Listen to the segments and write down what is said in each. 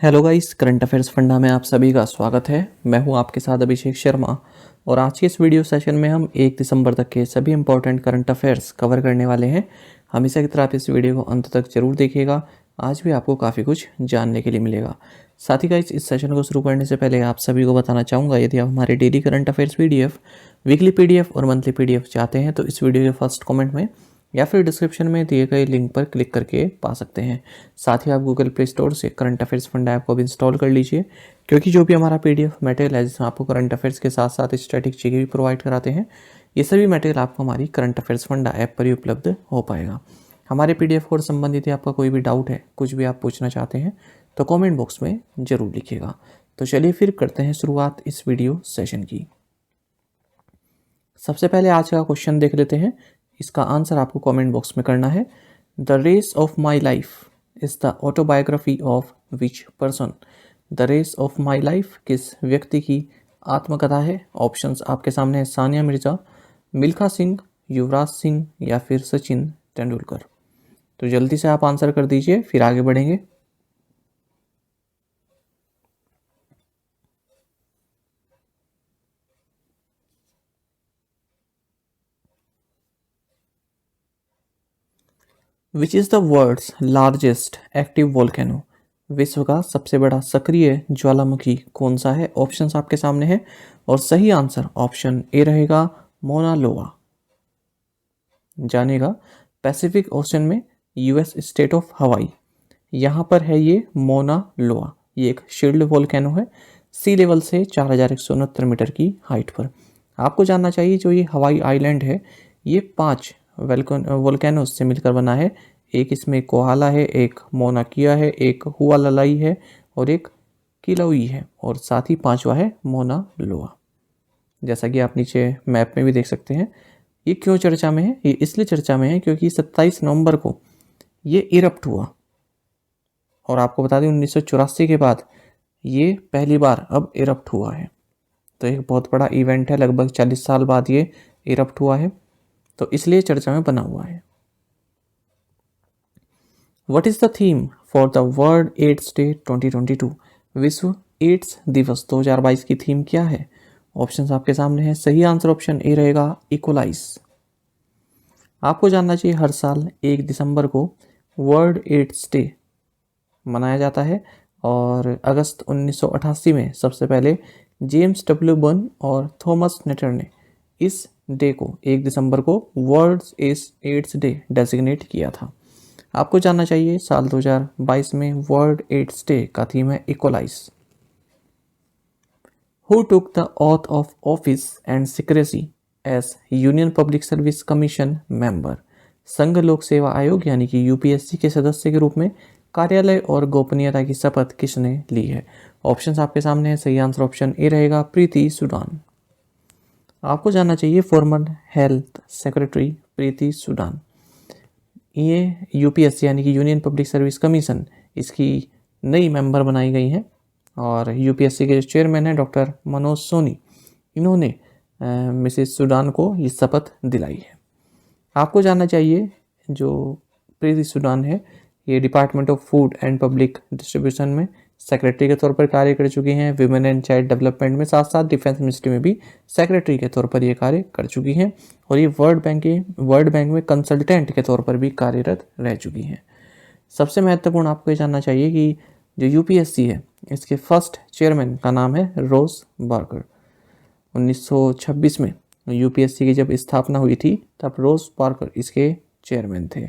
Hello guys, current affairs funda में आप सभी का स्वागत है। मैं हूं आपके साथ अभिषेक शर्मा और आज के इस वीडियो सेशन में हम 1 दिसंबर तक के सभी इंपॉर्टेंट करंट अफेयर्स कवर करने वाले हैं। हमेशा की तरह आप इस वीडियो को अंत तक जरूर देखिएगा। आज भी आपको काफ़ी कुछ जानने के लिए मिलेगा। साथ ही गाइस, इस सेशन को शुरू करने से पहले आप सभी को बताना चाहूँगा, यदि आप हमारे daily current affairs PDF, weekly PDF और मंथली PDF चाहते हैं तो इस वीडियो के फर्स्ट कमेंट में या फिर डिस्क्रिप्शन में दिए गए लिंक पर क्लिक करके पा सकते हैं। साथ ही आप गूगल प्ले स्टोर से करंट अफेयर्स फंड ऐप को भी इंस्टॉल कर लीजिए, क्योंकि जो भी हमारा PDF मटेरियल है जिसमें आपको करंट अफेयर्स के साथ साथ स्टैटिक चीज़ें भी प्रोवाइड कराते हैं, ये सभी मटेरियल आपको हमारी करंट अफेयर्स फंड ऐप पर ही उपलब्ध हो पाएगा। हमारे PDF कोर्स संबंधित आपका कोई भी डाउट है, कुछ भी आप पूछना चाहते हैं तो कॉमेंट बॉक्स में ज़रूर लिखिएगा। तो चलिए फिर करते हैं शुरुआत इस वीडियो सेशन की। सबसे पहले आज का क्वेश्चन देख लेते हैं। इसका आंसर आपको कमेंट बॉक्स में करना है। The race of my life is the autobiography of which person. The race of my life किस व्यक्ति की आत्मकथा है? ऑप्शंस आपके सामने है। सानिया मिर्जा, मिल्खा सिंह, युवराज सिंह या फिर सचिन तेंदुलकर। तो जल्दी से आप आंसर कर दीजिए, फिर आगे बढ़ेंगे। Which is the world's largest active volcano. विश्व का सबसे बड़ा सक्रिय ज्वालामुखी कौन सा है? ऑप्शंस आपके सामने है और सही आंसर ऑप्शन ए रहेगा, मोना लोआ। जानेगा, पैसिफिक ओशन में US स्टेट ऑफ हवाई, यहाँ पर है ये मोना लोआ। ये एक शील्ड वोल्केनो है, सी लेवल से 4169 मीटर की हाइट पर। आपको जानना चाहिए, जो ये हवाई आइलैंड है ये 5 वोल्केनोस से मिलकर बना है। एक इसमें कोहाला है, एक मोना किया है, एक हुआललाई है और एक किलाउई है, और साथ ही 5वां है मोना लोआ। जैसा कि आप नीचे मैप में भी देख सकते हैं। ये क्यों चर्चा में है? ये इसलिए चर्चा में है क्योंकि 27 नवंबर को ये इरप्ट हुआ, और आपको बता दें 1984 के बाद ये पहली बार अब इरप्ट हुआ है। तो एक बहुत बड़ा इवेंट है, लगभग 40 साल बाद ये इरप्ट हुआ है, तो इसलिए चर्चा में बना हुआ है। What is the theme for the world AIDS day 2022? विश्व एड्स दिवस 2022 की थीम क्या है? ऑप्शंस आपके सामने है। सही आंसर ऑप्शन ए रहेगा, इक्वलाइज। आपको जानना चाहिए, हर साल 1 दिसंबर को वर्ल्ड एड्स डे मनाया जाता है, और अगस्त 1988 में सबसे पहले जेम्स W. बर्न और थॉमस नेटर ने इस डे को 1 दिसंबर को वर्ल्ड एड्स डे डेजिग्नेट किया था। आपको जानना चाहिए, साल 2022 में वर्ल्ड एड्स डे का थीम है equalise. Who took the oath of office and secrecy as union public service commission member? संघ लोक सेवा आयोग यानी कि UPSC के सदस्य के रूप में कार्यालय और गोपनीयता की शपथ किसने ली है? ऑप्शंस आपके सामने है। सही आंसर ऑप्शन ए रहेगा, प्रीति सूडान। आपको जानना चाहिए, फॉर्मर हेल्थ सेक्रेटरी प्रीति सूडान, ये UPSC यानी कि यूनियन पब्लिक सर्विस कमीशन, इसकी नई मेंबर बनाई गई हैं, और UPSC के जो चेयरमैन हैं डॉक्टर मनोज सोनी, इन्होंने मिसेस सूडान को ये शपथ दिलाई है। आपको जानना चाहिए, जो प्रीति सूडान है ये department of food and public distribution में सेक्रेटरी के तौर पर कार्य कर चुकी हैं। विमेन एंड चाइल्ड डेवलपमेंट में, साथ साथ डिफेंस मिनिस्ट्री में भी सेक्रेटरी के तौर पर ये कार्य कर चुकी हैं, और ये वर्ल्ड बैंक में कंसल्टेंट के तौर पर भी कार्यरत रह चुकी हैं। सबसे महत्वपूर्ण आपको ये जानना चाहिए कि जो UPSC है इसके फर्स्ट चेयरमैन का नाम है रोज बार्कर। 1926 में UPSC की जब स्थापना हुई थी तब रोज बार्कर इसके चेयरमैन थे।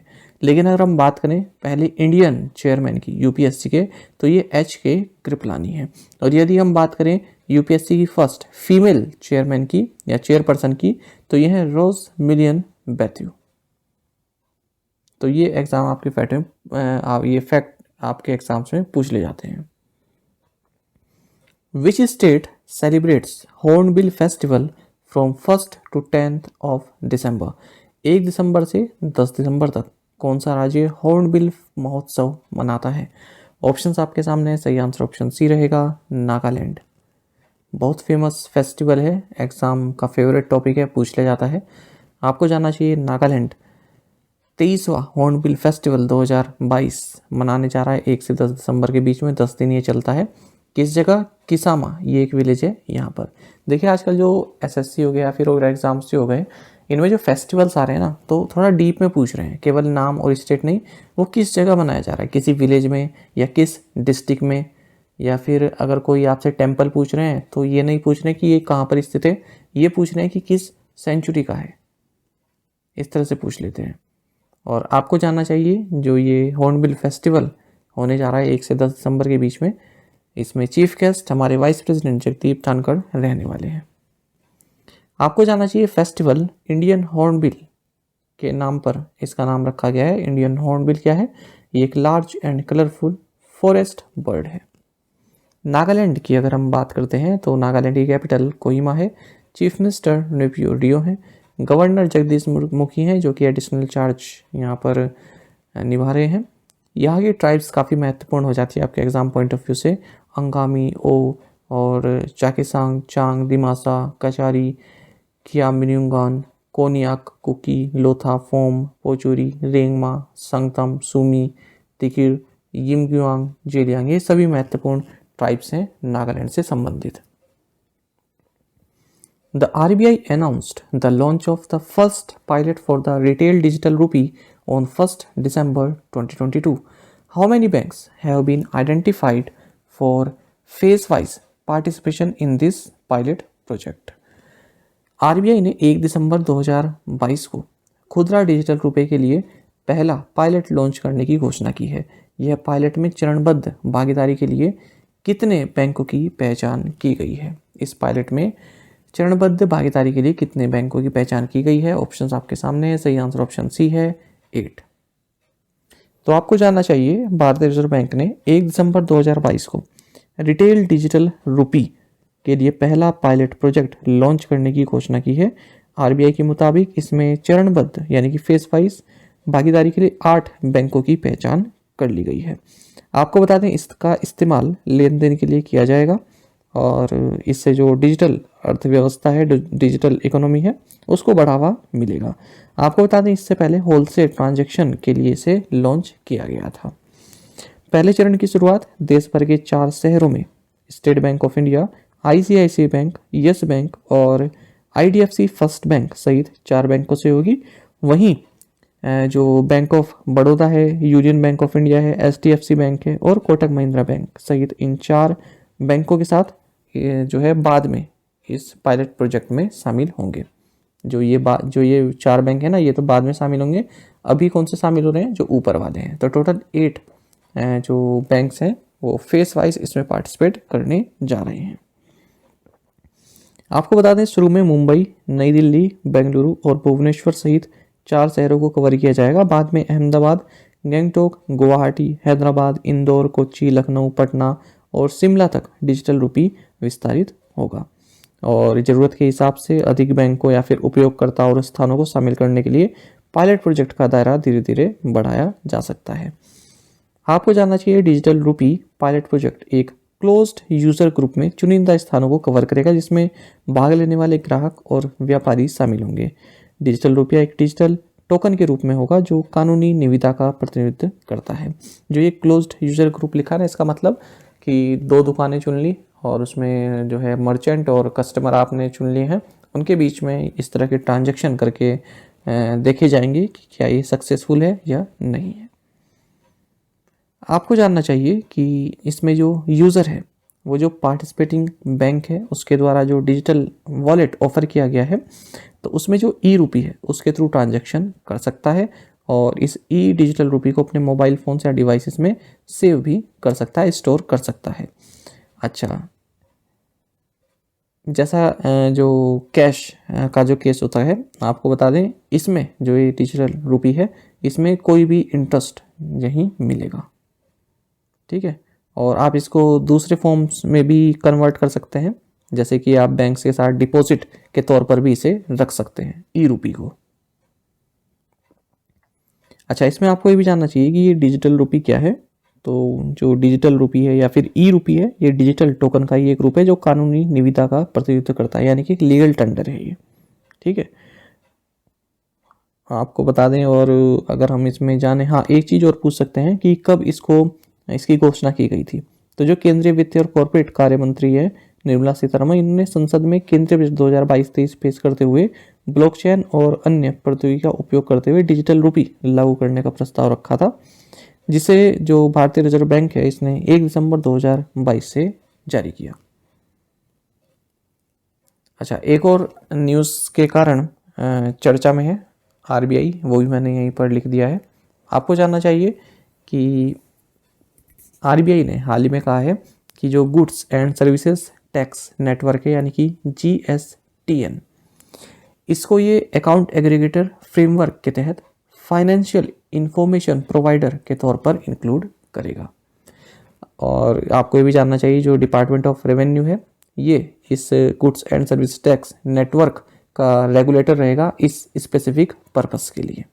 लेकिन अगर हम बात करें पहले इंडियन चेयरमैन की UPSC के, तो ये HK कृपलानी है। और यदि हम बात करें UPSC की फर्स्ट फीमेल चेयरमैन की या चेयरपर्सन की, तो ये है रोज मिलियन बैथ्यू। तो ये एग्जाम आपके फैक्ट आपके एग्जाम्स में पूछ ले जाते हैं। Which state celebrates hornbill festival from 1 to 10 of December? 1 दिसंबर से 10 दिसंबर तक कौन सा राज्य हॉर्नबिल महोत्सव मनाता है? ऑप्शंस आपके सामने है। सही आंसर ऑप्शन सी रहेगा, नागालैंड। बहुत फेमस फेस्टिवल है, एग्जाम का फेवरेट टॉपिक है, पूछ लिया जाता है। आपको जानना चाहिए, नागालैंड 23वां हॉर्नबिल फेस्टिवल 2022 मनाने जा रहा है 1 से 10 दिसंबर के बीच में, 10 दिन ये चलता है। किस जगह? किसामा, ये एक विलेज है यहाँ पर। देखिए आजकल जो एसएससी हो गया या फिर और एग्जाम्स जो हो गए, इनमें जो फेस्टिवल्स आ रहे हैं ना, तो थोड़ा डीप में पूछ रहे हैं, केवल नाम और स्टेट नहीं, वो किस जगह मनाया जा रहा है, किसी विलेज में या किस डिस्ट्रिक्ट में, या फिर अगर कोई आपसे टेम्पल पूछ रहे हैं तो ये नहीं पूछ रहे कि ये कहाँ पर स्थित है, ये पूछ रहे हैं कि किस सेंचुरी का है। इस तरह से पूछ लेते हैं। और आपको जानना चाहिए जो ये हॉर्नबिल फेस्टिवल होने जा रहा है 1 से 10 दिसंबर के बीच में, इसमें चीफ गेस्ट हमारे वाइस प्रेसिडेंट जगदीप धनखड़ रहने वाले हैं। आपको जानना चाहिए फेस्टिवल इंडियन हॉर्नबिल के नाम पर इसका नाम रखा गया है। इंडियन हॉर्नबिल क्या है? ये एक large and colourful forest bird है। नागालैंड की अगर हम बात करते हैं तो नागालैंड की कैपिटल कोहिमा है। चीफ मिनिस्टर नेपियो रियो हैं। गवर्नर जगदीश मुखी हैं जो कि एडिशनल चार्ज यहाँ पर निभा रहे हैं। यहाँ की ट्राइब्स काफ़ी महत्वपूर्ण हो जाती है आपके एग्जाम पॉइंट ऑफ व्यू से। अंगामी, ओ और चाकेसांग, चांग, दिमासा, कचारी, खियामिन्युंगान, कोनियाक, कुकी, लोथा, फोम, पोचुरी, रेंगमा, संगतम, सुमी, तिकिर, यिमग्युआंग, जेलियांग, ये सभी महत्वपूर्ण ट्राइब्स हैं नागालैंड से संबंधित। The RBI announced the launch of the first pilot for the retail digital rupee on 1st December 2022. How many banks have been identified for phase-wise participation in this pilot project? RBI ने 1 दिसंबर 2022 को खुदरा digital रुपए के लिए पहला pilot launch करने की घोषणा की है। यह पायलट में चरणबद्ध भागीदारी के लिए कितने बैंकों की पहचान की गई है? इस पायलट में चरणबद्ध भागीदारी के लिए कितने बैंकों की पहचान की गई है? ऑप्शंस आपके सामने है। सही आंसर ऑप्शन सी है, 8। तो आपको जानना चाहिए भारतीय रिजर्व बैंक ने 1 दिसंबर 2022 को रिटेल डिजिटल रुपी के लिए पहला पायलट प्रोजेक्ट लॉन्च करने की घोषणा की है। आरबीआई के मुताबिक इसमें चरणबद्ध यानी कि फेस वाइज भागीदारी के लिए 8 बैंकों की पहचान कर ली गई है। आपको बता दें इसका इस्तेमाल लेन देन के लिए किया जाएगा और इससे जो डिजिटल अर्थव्यवस्था है, डिजिटल इकोनॉमी है, उसको बढ़ावा मिलेगा। आपको बता दें इससे पहले होलसेल ट्रांजैक्शन के लिए इसे लॉन्च किया गया था। पहले चरण की शुरुआत देश भर के 4 शहरों में state bank of India, ICICI bank, yes bank और आईडीएफसी फर्स्ट बैंक सहित 4 बैंकों से होगी। वहीं जो बैंक ऑफ बड़ौदा है, यूनियन बैंक ऑफ इंडिया है, एचडीएफसी बैंक है और कोटक महिंद्रा बैंक सहित इन 4 बैंकों के साथ जो है बाद में इस पायलट प्रोजेक्ट में शामिल होंगे। जो ये 4 बैंक है ना, ये तो बाद में शामिल होंगे। अभी कौन से शामिल हो रहे हैं? जो ऊपर वाले हैं। तो टोटल 8 जो बैंक्स हैं वो फेस वाइज इसमें पार्टिसिपेट करने जा रहे हैं। आपको बता दें शुरू में मुंबई, नई दिल्ली, बेंगलुरु और भुवनेश्वर सहित 4 शहरों को कवर किया जाएगा। बाद में अहमदाबाद, गैंगटोक, गुवाहाटी, हैदराबाद, इंदौर, कोच्चि, लखनऊ, पटना और शिमला तक डिजिटल रुपी विस्तारित होगा। और ज़रूरत के हिसाब से अधिक बैंकों या फिर उपयोगकर्ता और स्थानों को शामिल करने के लिए पायलट प्रोजेक्ट का दायरा धीरे धीरे बढ़ाया जा सकता है। आपको जानना चाहिए डिजिटल रुपी पायलट प्रोजेक्ट एक क्लोज्ड यूजर ग्रुप में चुनिंदा स्थानों को कवर करेगा, जिसमें भाग लेने वाले ग्राहक और व्यापारी शामिल होंगे। डिजिटल रुपया एक डिजिटल टोकन के रूप में होगा जो कानूनी निविदा का प्रतिनिधित्व करता है। जो ये क्लोज्ड यूजर ग्रुप लिखा है इसका मतलब कि 2 दुकानें चुन ली और उसमें जो है मर्चेंट और कस्टमर आपने चुन लिए हैं, उनके बीच में इस तरह के ट्रांजैक्शन करके देखे जाएंगे कि क्या ये सक्सेसफुल है या नहीं है। आपको जानना चाहिए कि इसमें जो यूज़र है वो जो पार्टिसिपेटिंग बैंक है उसके द्वारा जो डिजिटल वॉलेट ऑफर किया गया है, तो उसमें जो ई रुपी है उसके थ्रू ट्रांजैक्शन कर सकता है और इस ई डिजिटल रुपी को अपने मोबाइल फ़ोन या डिवाइसेस में सेव भी कर सकता है, स्टोर कर सकता है। अच्छा, जैसा जो कैश का जो केस होता है, आपको बता दें इसमें जो ये डिजिटल रुपी है इसमें कोई भी इंटरेस्ट नहीं मिलेगा, ठीक है। और आप इसको दूसरे फॉर्म्स में भी कन्वर्ट कर सकते हैं, जैसे कि आप बैंक के साथ डिपॉजिट के तौर पर भी इसे रख सकते हैं ई रुपी को। अच्छा, इसमें आपको ये भी जानना चाहिए कि ये डिजिटल रुपी क्या है। तो जो डिजिटल रुपी है या फिर ई रुपी है, ये डिजिटल टोकन का ही एक रूप है जो कानूनी निविदा का प्रतिनिधित्व करता है, यानी कि लीगल टेंडर है ये, ठीक है। आपको बता दें, और अगर हम इसमें जाने, हाँ एक चीज़ और पूछ सकते हैं कि कब इसकी घोषणा की गई थी। तो जो केंद्रीय वित्त और कॉर्पोरेट कार्य मंत्री है निर्मला सीतारमण, इन्होंने संसद में केंद्रीय बजट 2022-23 पेश करते हुए ब्लॉकचेन और अन्य प्रौद्योगिकी का उपयोग करते हुए डिजिटल रूपी लागू करने का प्रस्ताव रखा था, जिसे जो भारतीय रिजर्व बैंक है इसने 1 दिसंबर 2022 से जारी किया। अच्छा, एक और न्यूज़ के कारण चर्चा में है आरबीआई, वो भी मैंने यहीं पर लिख दिया है। आपको जानना चाहिए कि आरबीआई ने हाल ही में कहा है कि जो goods and services tax network है यानी कि जीएसटीएन, इसको ये अकाउंट एग्रीगेटर फ्रेमवर्क के तहत फाइनेंशियल इंफॉर्मेशन प्रोवाइडर के तौर पर इंक्लूड करेगा। और आपको ये भी जानना चाहिए जो डिपार्टमेंट ऑफ रेवेन्यू है ये इस goods and service tax network का रेगुलेटर रहेगा इस स्पेसिफिक पर्पस के लिए।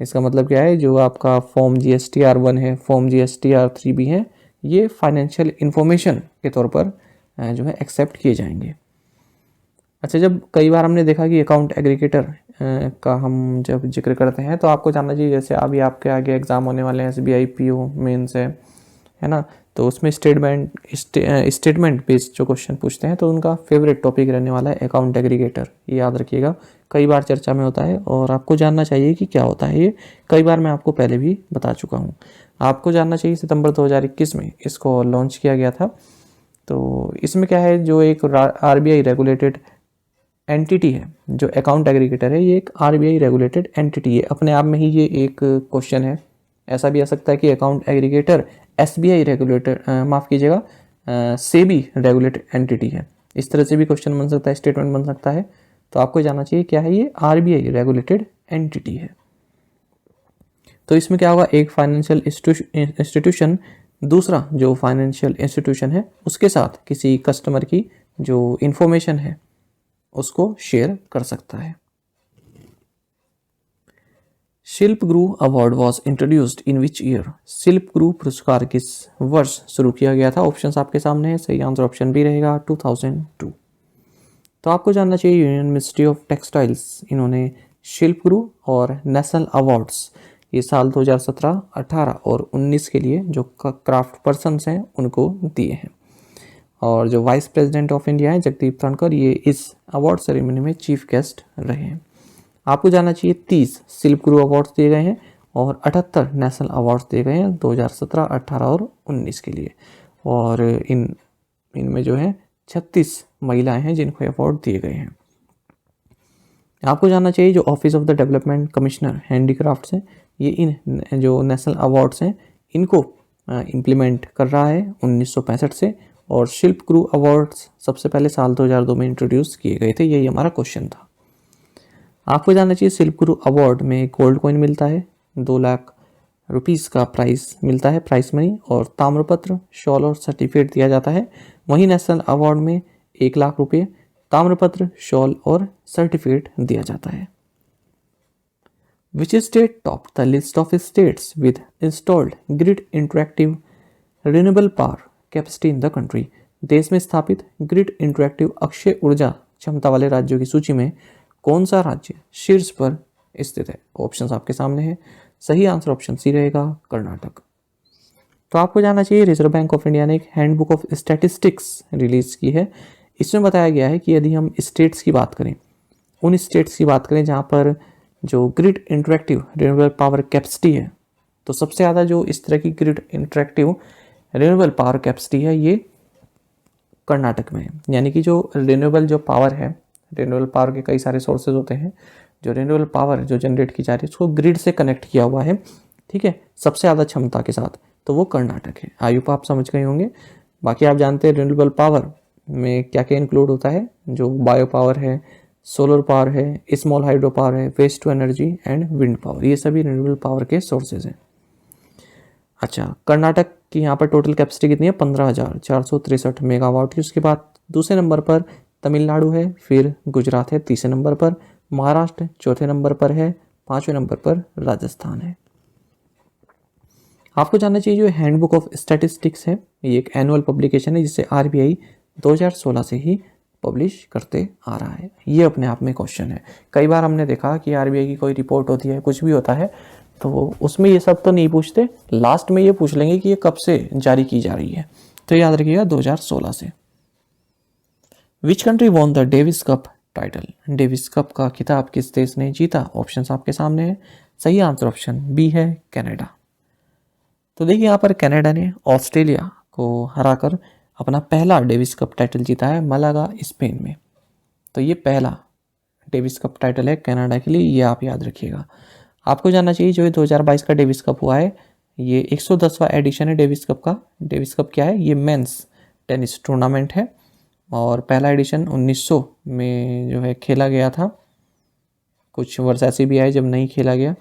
इसका मतलब क्या है, जो आपका फॉर्म GSTR1 है, फॉर्म GSTR3 भी है, ये फाइनेंशियल इंफॉर्मेशन के तौर पर जो है एक्सेप्ट किए जाएंगे। अच्छा, जब कई बार हमने देखा कि अकाउंट एग्रीगेटर का हम जब जिक्र करते हैं तो आपको जानना चाहिए, जैसे अभी आपके आगे एग्ज़ाम होने वाले हैं, SBI PO मेंस है ना, तो उसमें स्टेटमेंट बेस्ड जो क्वेश्चन पूछते हैं तो उनका फेवरेट टॉपिक रहने वाला है अकाउंट एग्रीगेटर। ये याद रखिएगा, कई बार चर्चा में होता है और आपको जानना चाहिए कि क्या होता है ये। कई बार मैं आपको पहले भी बता चुका हूँ। आपको जानना चाहिए सितंबर 2021 में इसको लॉन्च किया गया था। तो इसमें क्या है, जो एक RBI रेगुलेटेड एंटिटी है, जो अकाउंट एग्रीगेटर है, ये एक RBI रेगुलेटेड एंटिटी है। अपने आप में ही ये एक क्वेश्चन है। ऐसा भी आ सकता है कि अकाउंट एग्रीगेटर SBI रेगुलेटर, माफ़ कीजिएगा, सेबी रेगुलेटेड एंटिटी है। इस तरह से भी क्वेश्चन बन सकता है, स्टेटमेंट बन सकता है। तो आपको जानना चाहिए क्या है, ये RBI रेगुलेटेड एंटिटी है। तो इसमें क्या होगा, एक फाइनेंशियल इंस्टीट्यूशन दूसरा जो फाइनेंशियल इंस्टीट्यूशन है उसके साथ किसी कस्टमर की जो इंफॉर्मेशन है उसको शेयर कर सकता है। शिल्प गुरु award was introduced in which year? शिल्प गुरु पुरस्कार किस वर्ष शुरू किया गया था? ऑप्शंस आपके सामने है, सही आंसर ऑप्शन बी रहेगा 2002। तो आपको जानना चाहिए यूनियन मिनिस्ट्री ऑफ टेक्सटाइल्स, इन्होंने शिल्प गुरु और नेशनल अवार्ड्स ये साल 2017, 18 और 19 के लिए जो क्राफ्ट पर्सन्स हैं उनको दिए हैं। और जो वाइस प्रेसिडेंट ऑफ इंडिया है जगदीप धनखड़, ये इस अवार्ड सेरेमनी में चीफ गेस्ट रहे हैं। आपको जानना चाहिए 30 शिल्प गुरु अवार्ड्स दिए गए हैं और 78 नेशनल अवार्ड्स दिए गए हैं 2017, 18 और 19 के लिए। और इनमें जो है 36 महिलाएं हैं जिनको अवार्ड दिए गए हैं। आपको जानना चाहिए जो office of the development commissioner handicrafts हैं, ये इन जो नेशनल अवार्ड्स हैं इनको इम्प्लीमेंट कर रहा है 1965 से। और शिल्प गुरु अवार्ड्स सबसे पहले साल 2002 में इंट्रोड्यूस किए गए थे। यही हमारा क्वेश्चन था। आपको जानना चाहिए शिल्प गुरु अवार्ड में गोल्ड कॉइन मिलता है, 2 लाख रुपीस का प्राइस मिलता है, प्राइस मनी, और ताम्रपत्र, शॉल और सर्टिफिकेट दिया जाता है। वहीं नेशनल अवार्ड में 1 लाख रुपये, ताम्रपत्र, शॉल और सर्टिफिकेट दिया जाता है। Which state top the list of states with installed grid interactive renewable power capacity in the country? देश में स्थापित ग्रिड इंटरैक्टिव अक्षय ऊर्जा क्षमता वाले राज्यों की सूची में कौन सा राज्य शीर्ष पर स्थित है? ऑप्शंस आपके सामने है, सही आंसर ऑप्शन सी रहेगा, कर्नाटक। तो आपको जानना चाहिए रिजर्व बैंक ऑफ इंडिया ने एक हैंडबुक ऑफ स्टैटिस्टिक्स रिलीज की है। इसमें बताया गया है कि यदि हम स्टेट्स की बात करें, उन स्टेट्स की बात करें जहाँ पर जो grid interactive renewable power capacity है, तो सबसे ज़्यादा जो इस तरह की grid interactive renewable power capacity है ये कर्नाटक में है। यानी कि जो रिन्यूएबल जो पावर है, रिन्यूएबल पावर के कई सारे सोर्सेज होते हैं, जो रिन्यूएबल पावर जो जनरेट की जा रही है उसको ग्रिड से कनेक्ट किया हुआ है, ठीक है, सबसे ज़्यादा क्षमता के साथ, तो वो कर्नाटक है। आई होप आप समझ गए होंगे। बाकी आप जानते हैं रिन्यूएबल पावर में क्या क्या इंक्लूड होता है, जो बायो पावर है, सोलर पावर है, स्मॉल हाइड्रो पावर है, waste to energy and wind power, ये सभी रिन्यूएबल पावर के सोर्सेज हैं। अच्छा, कर्नाटक की यहाँ पर टोटल कैपेसिटी कितनी है? 15,463 मेगावाट की। उसके बाद दूसरे नंबर पर तमिलनाडु है, फिर गुजरात है तीसरे नंबर पर, महाराष्ट्र चौथे नंबर पर है, पांचवें नंबर पर राजस्थान है। आपको जानना चाहिए जो हैंडबुक ऑफ स्टैटिस्टिक्स है, ये एक एनुअल पब्लिकेशन है जिसे RBI 2016 से ही पब्लिश करते आ रहा है। ये अपने आप में क्वेश्चन है। कई बार हमने देखा कि आरबीआई की कोई रिपोर्ट होती है, कुछ भी होता है, तो उसमें ये सब तो नहीं पूछते, लास्ट में ये पूछ लेंगे कि ये कब से जारी की जा रही है। तो याद रखिएगा 2016 से। Which country won the Davis cup title? Davis cup का खिताब किस देश ने जीता? ऑप्शंस आपके सामने है। सही आंसर ऑप्शन बी है, कनाडा। तो देखिए यहाँ पर कनाडा ने ऑस्ट्रेलिया को हराकर अपना पहला डेविस कप टाइटल जीता है मलागा, स्पेन में। तो ये पहला डेविस कप टाइटल है कनाडा के लिए, ये आप याद रखिएगा। आपको जानना चाहिए जो 2022 का डेविस कप हुआ है, ये 110वां एडिशन है डेविस कप का। डेविस कप क्या है? ये मेंस टेनिस टूर्नामेंट है और पहला एडिशन 1900 में जो है खेला गया था। कुछ वर्ष ऐसे भी आए जब नहीं खेला गया।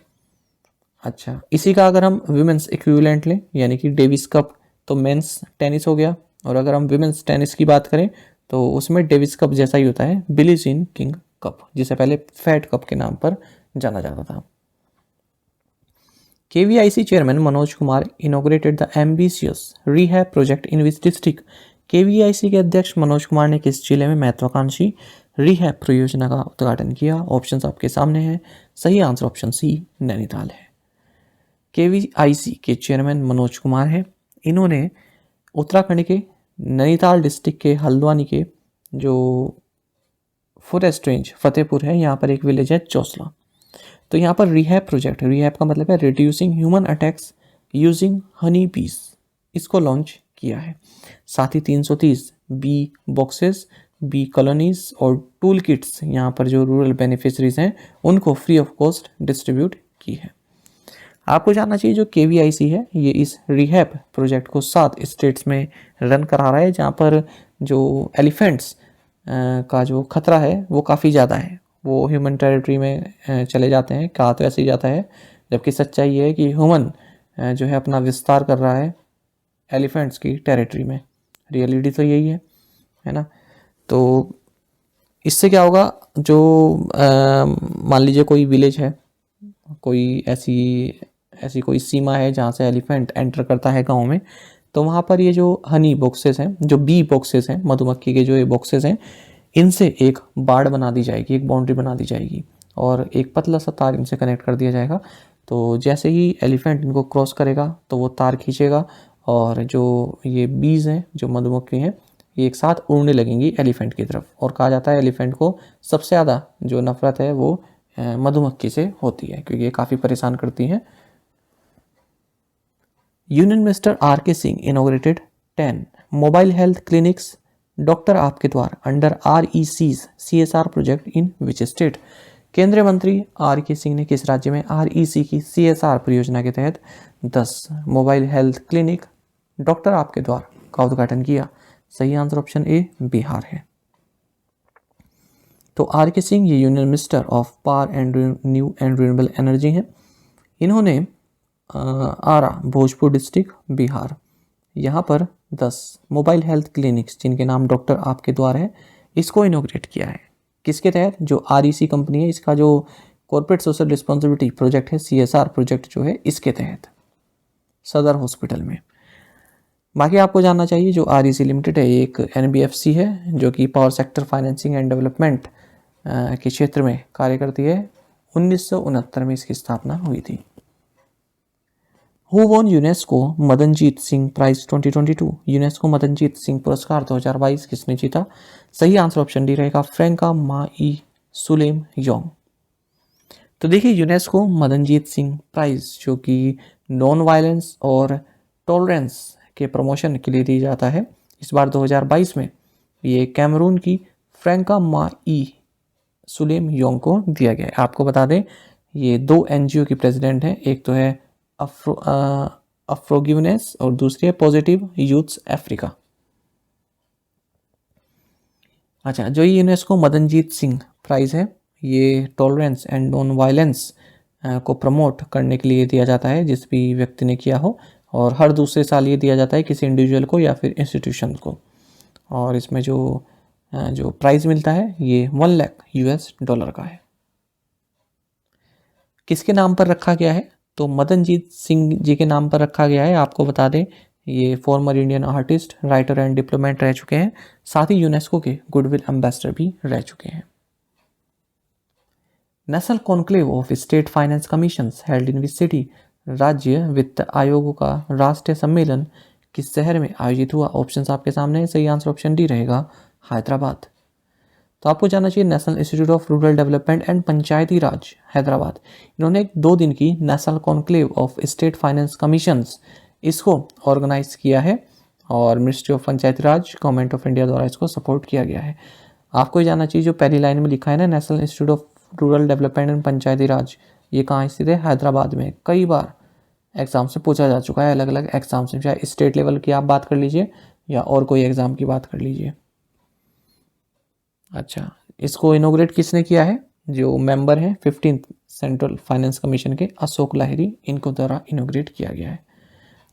अच्छा, इसी का अगर हम विमेंस इक्विवेलेंट लें, यानी कि डेविस कप तो मेंस टेनिस हो गया, और अगर हम विमेंस टेनिस की बात करें तो उसमें डेविस कप जैसा ही होता है, बिली जीन किंग कप, जिसे पहले फैट कप के नाम पर जाना जाता था। KVIC chairman Manoj Kumar inaugurated the ambitious rehab project in which district? KVIC के अध्यक्ष मनोज कुमार ने किस जिले में महत्वाकांक्षी रिहैब परियोजना का उद्घाटन किया? ऑप्शंस आपके सामने हैं। सही आंसर ऑप्शन सी, नैनीताल है। KVIC के चेयरमैन मनोज कुमार हैं। इन्होंने उत्तराखंड के नैनीताल डिस्ट्रिक्ट के हल्द्वानी के जो फॉरेस्ट रेंज फतेहपुर है, यहाँ पर एक विलेज है चौसला, तो यहाँ पर रिहैब प्रोजेक्ट, रिहैब का मतलब है reducing human attacks using Honey बीज, इसको लॉन्च किया है। साथ ही 330 बी बॉक्सेस, बी कॉलोनीज और टूल किट्स यहाँ पर जो रूरल बेनिफिशरीज हैं उनको फ्री ऑफ कॉस्ट डिस्ट्रीब्यूट की है। आपको जानना चाहिए जो KVIC है ये इस रिहैब प्रोजेक्ट को 7 स्टेट्स में रन करा रहा है, जहाँ पर जो एलिफेंट्स का जो खतरा है वो काफ़ी ज़्यादा है, वो ह्यूमन टेरिटरी में चले जाते हैं। कहा तो ऐसे ही जाता है, जबकि सच्चाई ये है कि ह्यूमन जो है अपना विस्तार कर रहा है एलिफेंट्स की टेरिटरी में। रियलिटी तो यही है ना। तो इससे क्या होगा, जो मान लीजिए कोई विलेज है, कोई ऐसी कोई सीमा है जहाँ से एलिफेंट एंटर करता है गांव में, तो वहाँ पर ये जो हनी बॉक्सेस हैं, जो बी बॉक्सेस हैं, मधुमक्खी के जो ये बॉक्सेस हैं, इनसे एक बाड़ बना दी जाएगी, एक बाउंड्री बना दी जाएगी और एक पतला सा तार इनसे कनेक्ट कर दिया जाएगा। तो जैसे ही एलिफेंट इनको क्रॉस करेगा तो वो तार खींचेगा और जो ये बीज हैं, जो मधुमक्खी हैं, ये एक साथ उड़ने लगेंगी एलिफेंट की तरफ। और कहा जाता है एलिफेंट को सबसे ज़्यादा जो नफरत है वो मधुमक्खी से होती है, क्योंकि ये काफ़ी परेशान करती हैं। Union minister RK Singh inaugurated 10 mobile health clinics doctor आपके द्वार under REC's CSR project in which state? केंद्रीय मंत्री RK सिंह ने किस राज्य में REC की CSR परियोजना के तहत 10 मोबाइल हेल्थ क्लिनिक डॉक्टर आपके द्वार का उद्घाटन किया? सही आंसर ऑप्शन ए, बिहार है। तो RK सिंह ये union minister of power and new and renewable energy हैं। इन्होंने आरा, भोजपुर डिस्ट्रिक्ट, बिहार, यहाँ पर 10 मोबाइल हेल्थ क्लिनिक्स जिनके नाम डॉक्टर आपके द्वार है, इसको इनोग्रेट किया है। किसके तहत? जो REC कंपनी है, इसका जो कॉर्पोरेट सोशल रिस्पॉन्सिबिलिटी प्रोजेक्ट है, CSR प्रोजेक्ट जो है, इसके तहत सदर हॉस्पिटल में। बाकी आपको जानना चाहिए जो REC लिमिटेड है एक NBFC है जो कि power sector financing and development के क्षेत्र में कार्य करती है। 1969 में इसकी स्थापना हुई थी। Who won UNESCO Madanjeet Singh prize 2022? UNESCO Madanjeet Singh पुरस्कार 2022 किसने जीता? सही आंसर ऑप्शन डी रहेगा, फ्रैंका माई सुलेम योंग। तो देखिए यूनेस्को मदनजीत सिंह प्राइज जो कि नॉन वायलेंस और टॉलरेंस के प्रमोशन के लिए दी जाता है, इस बार 2022 में ये कैमरून की फ्रैंका माई सुलेम योंग को दिया गया है। आपको बता दें ये 2 NGO की प्रेसिडेंट हैं, एक तो है अफ्रोगिवनेस और दूसरी है पॉजिटिव यूथ्स अफ्रीका। अच्छा, जो ये यूनेस्को मदनजीत सिंह प्राइज है ये टॉलरेंस एंड नॉन वायलेंस को प्रमोट करने के लिए दिया जाता है जिस भी व्यक्ति ने किया हो, और हर दूसरे साल ये दिया जाता है किसी इंडिविजुअल को या फिर इंस्टीट्यूशन को। और इसमें जो प्राइज़ मिलता है ये $1 लाख का है। किसके नाम पर रखा गया है? तो मदनजीत सिंह जी के नाम पर रखा गया है। आपको बता दें ये former Indian artist, writer and diplomat रह चुके हैं, साथ ही यूनेस्को के गुडविल एम्बेसडर भी रह चुके हैं। National conclave of state finance commissions held in which city, राज्य वित्त आयोगों का राष्ट्रीय सम्मेलन किस शहर में आयोजित हुआ? ऑप्शंस आपके सामने है, सही आंसर ऑप्शन डी रहेगा, हैदराबाद। तो आपको जानना चाहिए national institute of rural development and Panchayati Raj Hyderabad, इन्होंने एक 2 दिन की national conclave of state finance commissions इसको ऑर्गेनाइज किया है और ministry of Panchayati Raj, government of India द्वारा इसको सपोर्ट किया गया है। आपको ये जानना चाहिए जो पहली लाइन में लिखा है ना, national institute of rural development and Panchayati Raj, ये कहाँ स्थित है? हैदराबाद में। कई बार एग्जाम से पूछा जा चुका है, अलग अलग एग्जाम से, चाहे स्टेट लेवल की आप बात कर लीजिए या और कोई एग्जाम की बात कर लीजिए। अच्छा, इसको इनोग्रेट किसने किया है? जो मेंबर हैं 15th सेंट्रल फाइनेंस कमीशन के, अशोक लाहिरी, इनको द्वारा इनोग्रेट किया गया है।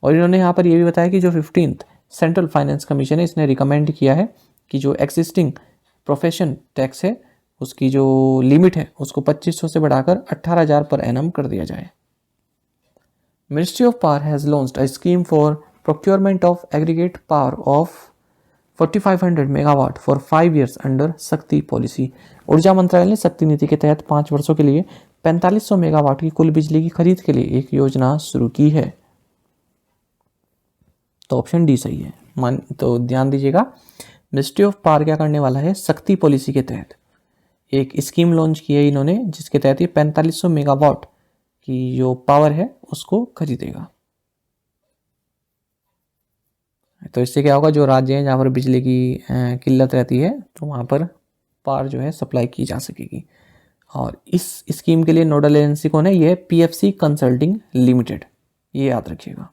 और इन्होंने यहाँ पर ये भी बताया कि जो 15th सेंट्रल फाइनेंस कमीशन है, इसने रिकमेंड किया है कि जो एग्जिस्टिंग प्रोफेशन टैक्स है उसकी जो लिमिट है उसको 2500 से बढ़ाकर 18,000 पर एनम कर दिया जाए। Ministry of power has launched a scheme for procurement of aggregate power of 4500 megawatt for 5 years under शक्ति पॉलिसी। ऊर्जा मंत्रालय ने शक्ति नीति के तहत 5 वर्षों के लिए 4500 मेगावाट की कुल बिजली की खरीद के लिए एक योजना शुरू की है। तो ऑप्शन डी सही है। तो ध्यान दीजिएगा, मिनिस्ट्री ऑफ पावर क्या करने वाला है? शक्ति पॉलिसी के तहत एक स्कीम लॉन्च की है इन्होंने, जिसके तहत ये 4500 मेगावाट की जो पावर है उसको खरीदेगा। तो इससे क्या होगा, जो राज्य हैं जहाँ पर बिजली की किल्लत रहती है तो वहाँ पर पावर जो है सप्लाई की जा सकेगी। और इस स्कीम के लिए नोडल एजेंसी कौन है? ये है पीएफसी कंसल्टिंग लिमिटेड, ये याद रखिएगा।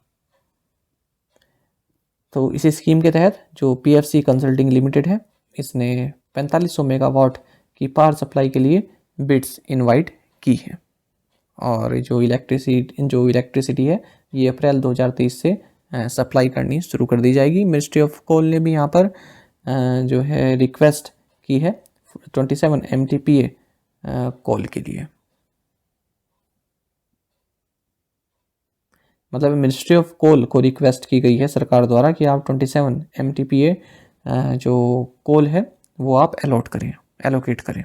तो इस स्कीम के तहत जो पीएफसी कंसल्टिंग लिमिटेड है, इसने 4500 मेगावाट की पावर सप्लाई के लिए बिड्स इनवाइट की है। और जो इलेक्ट्रिसिटी है ये अप्रैल 2023 से सप्लाई करनी शुरू कर दी जाएगी। मिनिस्ट्री ऑफ कोल ने भी यहाँ पर जो है रिक्वेस्ट की है 27 MTPA कोल के लिए। मतलब मिनिस्ट्री ऑफ कोल को रिक्वेस्ट की गई है सरकार द्वारा कि आप 27 MTPA जो कोल है वो आप एलोकेट करें।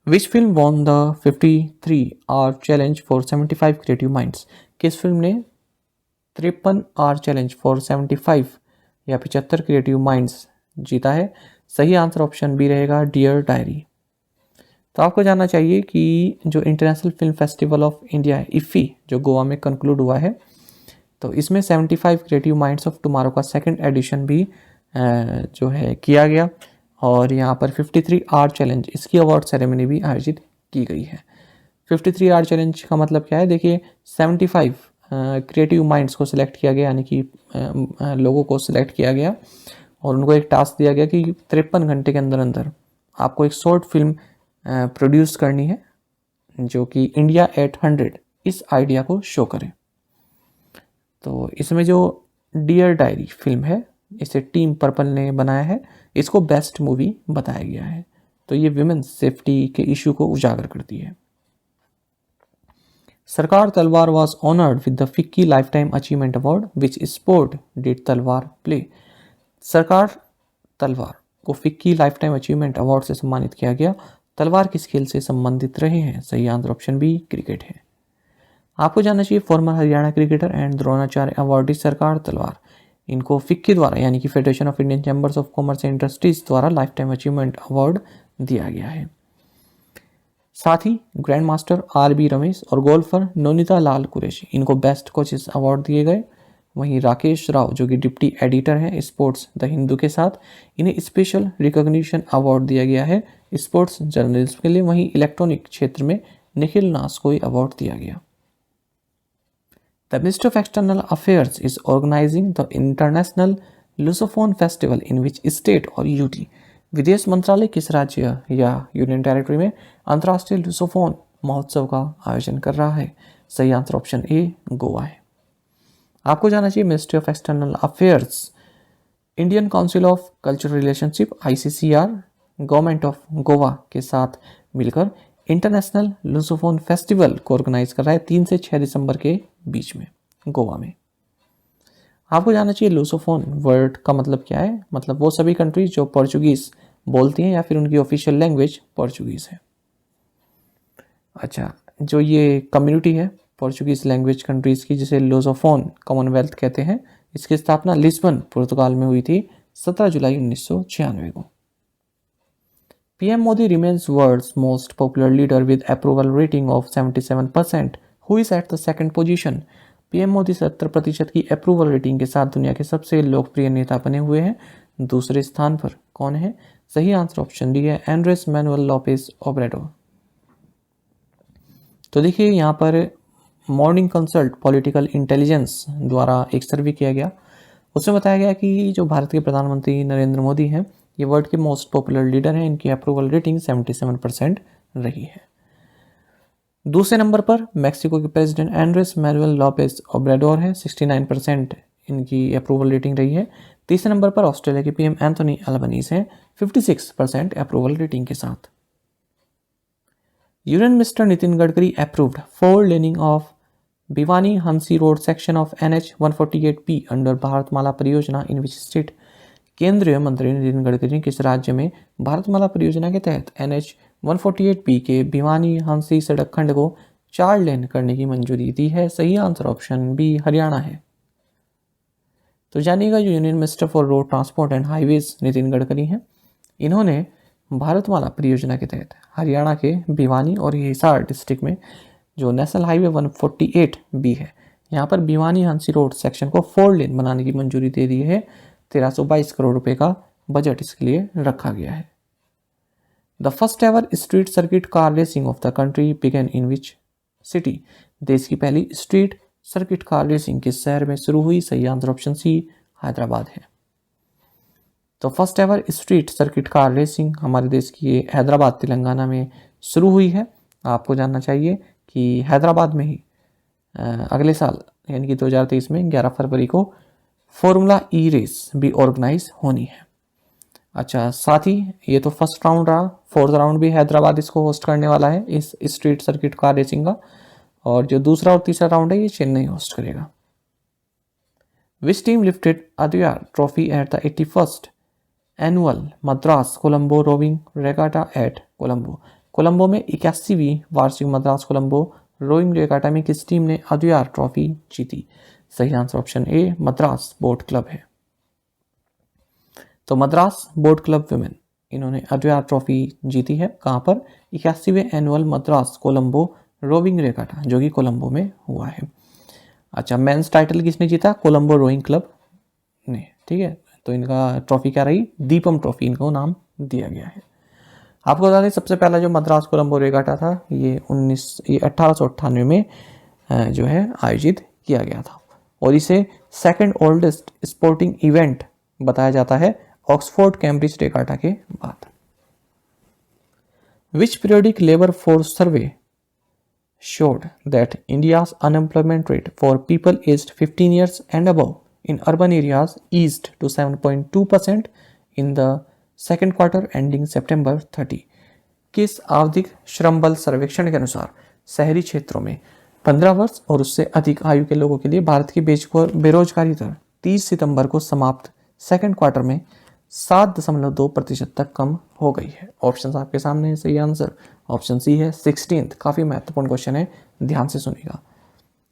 Which film won the 53 hour challenge for 75 creative minds? किस फिल्म ने 53 आवर चैलेंज फॉर 75 या 75 क्रिएटिव माइंड्स जीता है? सही आंसर ऑप्शन बी रहेगा, डियर डायरी। तो आपको जानना चाहिए कि जो international film festival of India है, इफ़ी, जो गोवा में कंक्लूड हुआ है, तो इसमें 75 क्रिएटिव माइंड्स ऑफ टुमारो का 2nd एडिशन भी जो है किया गया। और यहाँ पर 53 आवर चैलेंज, इसकी अवार्ड सेरेमनी भी आयोजित की गई है। 53 आवर चैलेंज का मतलब क्या है? देखिए 75 क्रिएटिव माइंड्स को सिलेक्ट किया गया, यानी कि लोगों को सिलेक्ट किया गया और उनको एक टास्क दिया गया कि 53 घंटे के अंदर अंदर आपको एक शॉर्ट फिल्म प्रोड्यूस करनी है जो कि इंडिया एट 100 इस आइडिया को शो करे। तो इसमें जो डियर डायरी फिल्म है, इसे टीम पर्पल ने बनाया है, इसको बेस्ट मूवी बताया गया है। तो ये विमेंस सेफ्टी के इशू को उजागर करती है। सरकार तलवार was honoured with the FICCI life time achievement award, which sport did तलवार प्ले? सरकार तलवार को FICCI life time achievement award से सम्मानित किया गया। तलवार किस खेल से संबंधित रहे हैं? सही आंसर ऑप्शन बी, क्रिकेट है। आपको जानना चाहिए farmer Haryana cricketer and Dronacharya awardee सरकार तलवार, इनको फिक्की द्वारा यानी कि federation of Indian chambers of commerce and industries द्वारा लाइफ टाइम अचीवमेंट अवार्ड दिया गया है। साथ ही ग्रैंड मास्टर RB रमेश और गोल्फर नोनिता लाल कुरैशी, इनको बेस्ट कोचेस अवार्ड दिए गए। वहीं राकेश राव जो कि डिप्टी एडिटर हैं स्पोर्ट्स द हिंदू के साथ, इन्हें स्पेशल रिकॉग्निशन अवार्ड दिया गया है स्पोर्ट्स जर्नलिज्म के लिए। वहीं इलेक्ट्रॉनिक क्षेत्र में निखिल नास को अवार्ड दिया गया। The ministry of external affairs is organising the international Lusofone festival in which state और यूटी? विदेश मंत्रालय किस राज्य या यूनियन टेरिटरी में अंतर्राष्ट्रीय लुसोफोन महोत्सव का आयोजन कर रहा है? सही आंसर ऑप्शन ए, गोवा है। आपको जानना चाहिए ministry of external affairs Indian council of cultural relationship ICCR government of Goa के साथ मिलकर इंटरनेशनल लुसोफोन फेस्टिवल को ऑर्गेनाइज कर रहा है 3 से 6 दिसंबर के बीच में गोवा में। आपको जानना चाहिए लूसोफोन वर्ड का मतलब क्या है। मतलब वो सभी कंट्रीज जो पोर्चुगीज बोलती हैं या फिर उनकी ऑफिशियल लैंग्वेज पोर्चुगीज है। अच्छा, जो ये कम्युनिटी है पोर्चुगीज लैंग्वेज कंट्रीज की, जिसे लूसोफोन कॉमनवेल्थ कहते हैं, इसकी स्थापना लिस्बन पुर्तगाल में हुई थी 17 जुलाई 1996 को। PM Modi remains world's most popular leader with approval rating of 77%, who is at the second position। PM Modi 70% की अप्रूवल रेटिंग के साथ दुनिया के सबसे लोकप्रिय नेता बने हुए हैं। दूसरे स्थान पर कौन है? सही आंसर ऑप्शन डी है, एंड्रेस मैनुअल लोपेज ओब्रेडोर। तो देखिए यहाँ पर मॉर्निंग कंसल्ट पॉलिटिकल इंटेलिजेंस द्वारा एक सर्वे किया गया। उसमें बताया गया कि जो भारत के प्रधानमंत्री नरेंद्र मोदी हैं, ये वर्ल्ड के मोस्ट पॉपुलर लीडर हैं। इनकी अप्रूवल रेटिंग 77% रही है। दूसरे नंबर पर मैक्सिको के president Andres Manuel Lopez Obrador है, 69% इनकी अप्रूवल रेटिंग रही है। तीसरे नंबर पर ऑस्ट्रेलिया के पीएम एंथोनी अल्बनीज हैं, 56% अप्रूवल रेटिंग के साथ। Union minister Nitin Gadkari approved 4 laning of Bhiwani Hansi road section of NH 148P under Bharatmala Pariyojana in which state. केंद्रीय मंत्री नितिन गडकरी ने किस राज्य में भारतमाला परियोजना के तहत NH 148P के भिवानी हंसी सड़क खंड को 4 लेन करने की मंजूरी दी है? सही आंसर ऑप्शन बी हरियाणा है। तो जानिएगा, जो union minister for road transport and highways Nitin Gadkari हैं, इन्होंने भारतमाला परियोजना के तहत हरियाणा के भिवानी और हिसार डिस्ट्रिक्ट में जो नेशनल हाईवे 148B है, यहाँ पर भिवानी हंसी रोड सेक्शन को 4 लेन बनाने की मंजूरी दे दी है। 1322 करोड़ रुपए का बजट इसके लिए रखा गया है। The first ever street circuit car racing of the country began in which city. देश की पहली स्ट्रीट सर्किट कार रेसिंग किस शहर में शुरू हुई? सही आंसर ऑप्शन सी हैदराबाद है। तो first ever street circuit car racing हमारे देश की हैदराबाद तेलंगाना में शुरू हुई है। आपको जानना चाहिए कि हैदराबाद में ही अगले साल यानी कि 2023 में 11 फरवरी को फॉर्मूला ई रेस भी ऑर्गेनाइज होनी है। अच्छा, साथ ही ये तो फर्स्ट राउंड रहा, फोर्थ राउंड भी हैदराबाद इसको होस्ट करने वाला है इस स्ट्रीट सर्किट कार रेसिंग का, और जो दूसरा और तीसरा राउंड है ये चेन्नई होस्ट करेगा। Which team lifted Adyar trophy at the 81st annual Madras Colombo rowing regatta at Colombo. Colombo में 81वीं वार्षिक मद्रास कोलंबो रोइंग रेगाटा में किस टीम ने अदयार ट्रॉफी जीती? सही answer option A Madras boat club है। तो मद्रास बोट क्लब विमेन, इन्होंने अदयार ट्रॉफी जीती है। कहाँ पर? 81वें annual Madras Colombo rowing regatta, जो कि कोलंबो में हुआ है। अच्छा, मेंस टाइटल किसने जीता? कोलंबो रोइंग क्लब ने, ठीक है। तो इनका ट्रॉफी क्या रही? दीपम ट्रॉफी इनको नाम दिया गया है। आपको बता दें, सबसे पहला जो मद्रास कोलंबो रेगाटा था ये 1898 में जो है आयोजित किया गया था, और इसे सेकंड ओल्डेस्ट स्पोर्टिंग इवेंट बताया जाता है ऑक्सफोर्ड कैम्ब्रिज रेगाटा के बाद। Which periodic labour force survey showed that India's unemployment rate for people aged 15 years and above in urban areas eased to 7.2% in the second quarter ending September 30। किस आवधिक श्रम बल सर्वेक्षण के अनुसार शहरी क्षेत्रों में 15 वर्ष और उससे अधिक आयु के लोगों के लिए भारत की बेरोजगारी दर 30 सितंबर को समाप्त सेकंड क्वार्टर में 7.2% तक कम हो गई है? ऑप्शन आपके सामने है। सही आंसर ऑप्शन सी है 16th। काफ़ी महत्वपूर्ण क्वेश्चन है, ध्यान से सुनिएगा।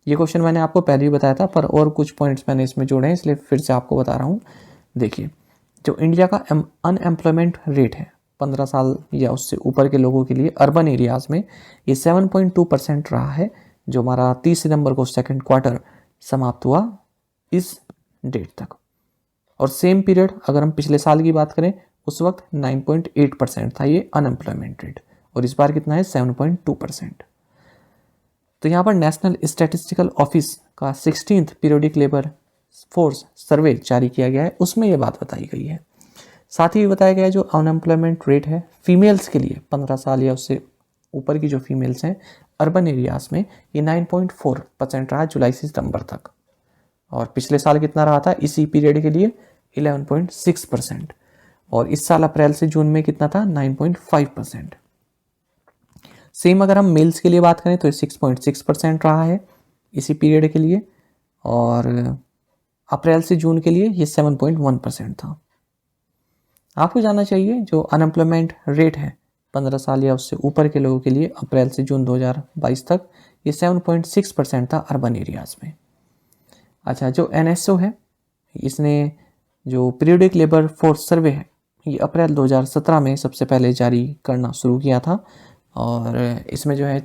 ये क्वेश्चन मैंने आपको पहले भी बताया था, पर और कुछ पॉइंट्स मैंने इसमें जोड़े हैं, इसलिए फिर से आपको बता रहा हूँ। देखिए, जो इंडिया का अनएम्प्लॉयमेंट रेट है 15 साल या उससे ऊपर के लोगों के लिए अर्बन एरियाज़ में, ये 7.2% रहा है, जो हमारा 30 सितंबर को सेकंड क्वार्टर समाप्त हुआ इस डेट तक। और सेम पीरियड अगर हम पिछले साल की बात करें, उस वक्त 9.8% था ये अनएम्प्लॉयमेंट रेट, और इस बार कितना है? 7.2%। तो यहाँ पर नेशनल स्टैटिस्टिकल ऑफिस का 16th पीरियोडिक लेबर फोर्स सर्वे जारी किया गया है, उसमें ये बात बताई गई है। साथ ही बताया गया है जो अनएम्प्लॉयमेंट रेट है फीमेल्स के लिए 15 साल या उससे ऊपर की जो फीमेल्स हैं अर्बन एरियाज में, ये 9.4% रहा जुलाई से सितंबर तक, और पिछले साल कितना रहा था इसी पीरियड के लिए? 11.6%, और इस साल अप्रैल से जून में कितना था? 9.5%। सेम अगर हम मेल्स के लिए बात करें तो 6.6% रहा है इसी पीरियड के लिए, और अप्रैल से जून के लिए ये 7.1% था। आपको जानना चाहिए जो अनएम्प्लॉयमेंट रेट है 15 साल या उससे ऊपर के लोगों के लिए अप्रैल से जून 2022 तक ये 7.6% था अर्बन एरियाज़ में। अच्छा, जो NSO है इसने जो पीरियडिक लेबर फोर्स सर्वे है ये अप्रैल 2017 में सबसे पहले जारी करना शुरू किया था और इसमें जो है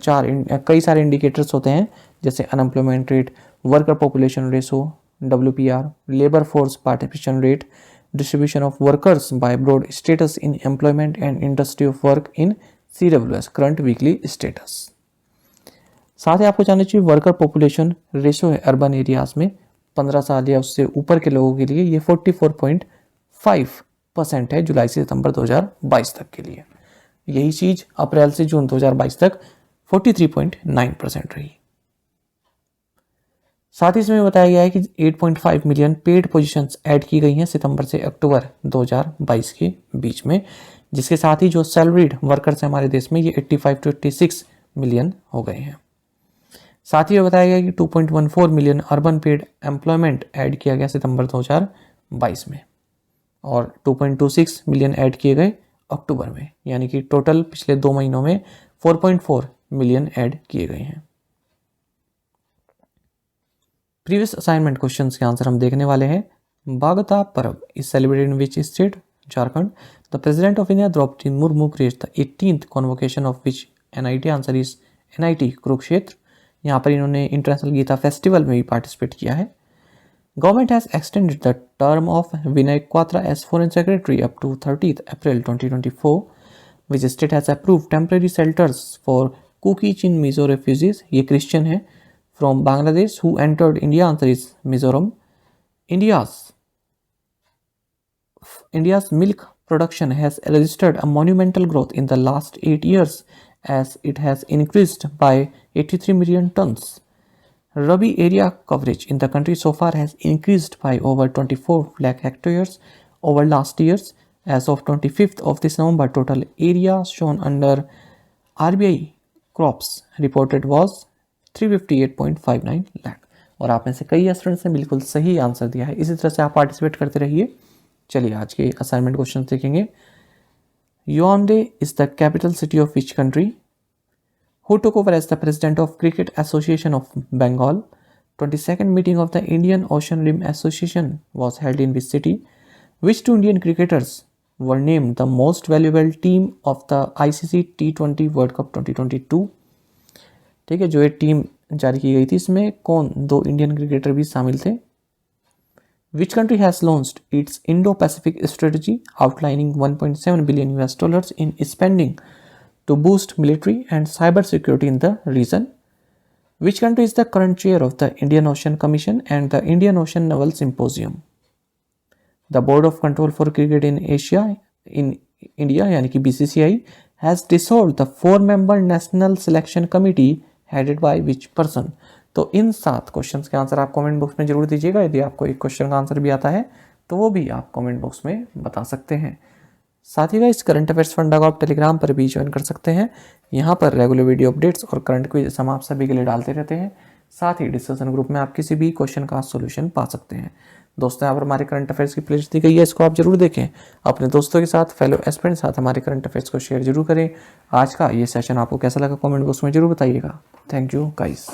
कई सारे इंडिकेटर्स होते हैं जैसे unemployment rate, worker population ratio WPR, labour force participation rate, distribution of workers by broad status in employment and industry of work in CWS current weekly status। साथ ही आपको जानना चाहिए वर्कर पॉपुलेशन रेशो है urban areas में 15 साल या उससे ऊपर के लोगों के लिए ये 44.5% है जुलाई से सितंबर 2022 तक के लिए। यही चीज अप्रैल से जून 2022 तक 43.9% रही। साथ ही इसमें बताया गया है कि 8.5 मिलियन पेड पोजीशंस ऐड की गई हैं सितंबर से अक्टूबर 2022 के बीच में, जिसके साथ ही जो सैलरीड वर्कर्स हैं हमारे देश में ये 85 to 86 मिलियन हो गए हैं। साथ ही ये बताया गया कि 2.14 million urban paid employment add किया गया सितंबर 2022 में और 2.26 मिलियन ऐड किए गए अक्टूबर में, यानी कि टोटल पिछले 2 महीनों में 4.4 मिलियन ऐड किए गए हैं। प्रीवियस असाइनमेंट क्वेश्चंस के आंसर हम देखने वाले हैं। Bagta Parv is celebrated in which state? Jharkhand. The president of India Draupadi Murmu graced the 18th convocation of which NIT? Answer is NIT Kurukshetra. यहाँ पर इन्होंने इंटरनेशनल गीता फेस्टिवल में भी पार्टिसिपेट किया है। Government has extended the term of Vinay Kwatra as foreign secretary up to 30th April 2024। Which state has approve temporary shelters for Kuki Chin Mizo refugees? ये Christian है from Bangladesh who entered India? Answer is Mizoram। India's milk production has registered a monumental growth in the last 8 years as it has increased by 83 million tons। Rabi area coverage in the country so far has increased by over 24 lakh hectares over last years। As of 25th of this November, total area shown under RBI crops reported was 358.59 lakh. और आप में से कई students ने बिल्कुल सही answer दिया है। इसी तरह से आप पार्टिसिपेट करते रहिए। चलिए आज के असाइनमेंट क्वेश्चन देखेंगे। Yaounde is the capital city of which country? Who took over as the president of cricket association of Bengal? 22nd meeting of the Indian Ocean rim association was held in which city? Which 2 Indian cricketers were named the most valuable team of the ICC T20 world cup 2022? ठीक है, जो ये team जारी की गई थी इसमें कौन 2 इंडियन क्रिकेटर भी शामिल थे? Which country has launched its Indo Pacific strategy outlining $1.7 billion in spending to boost military and cyber security in the region? Which country is the current chair of the Indian Ocean Commission and the Indian Ocean naval symposium? The board of control for cricket in Asia in India यानी कि BCCI has dissolved the 4-member national selection committee headed by which person? तो इन 7 questions के answer आप comment box में जरूर दीजिएगा। यदि आपको एक क्वेश्चन का आंसर भी आता है तो वो भी आप कमेंट बॉक्स में बता सकते हैं। साथ ही इस करंट अफेयर्स फंडा को आप टेलीग्राम पर भी ज्वाइन कर सकते हैं। यहाँ पर रेगुलर वीडियो अपडेट्स और करंट क्विज हम आप सभी के लिए डालते रहते हैं। साथ ही डिस्कशन ग्रुप में आप किसी भी क्वेश्चन का सोल्यूशन पा सकते हैं। दोस्तों, यहाँ पर हमारे करंट अफेयर्स की प्लेलिस्ट दी गई है, इसको आप जरूर देखें। अपने दोस्तों के साथ, फेलो एस्पिरेंट साथ हमारे करंट अफेयर्स को शेयर जरूर करें। आज का ये सेशन आपको कैसा लगा कमेंट बॉक्स में जरूर बताइएगा। Thank you guys.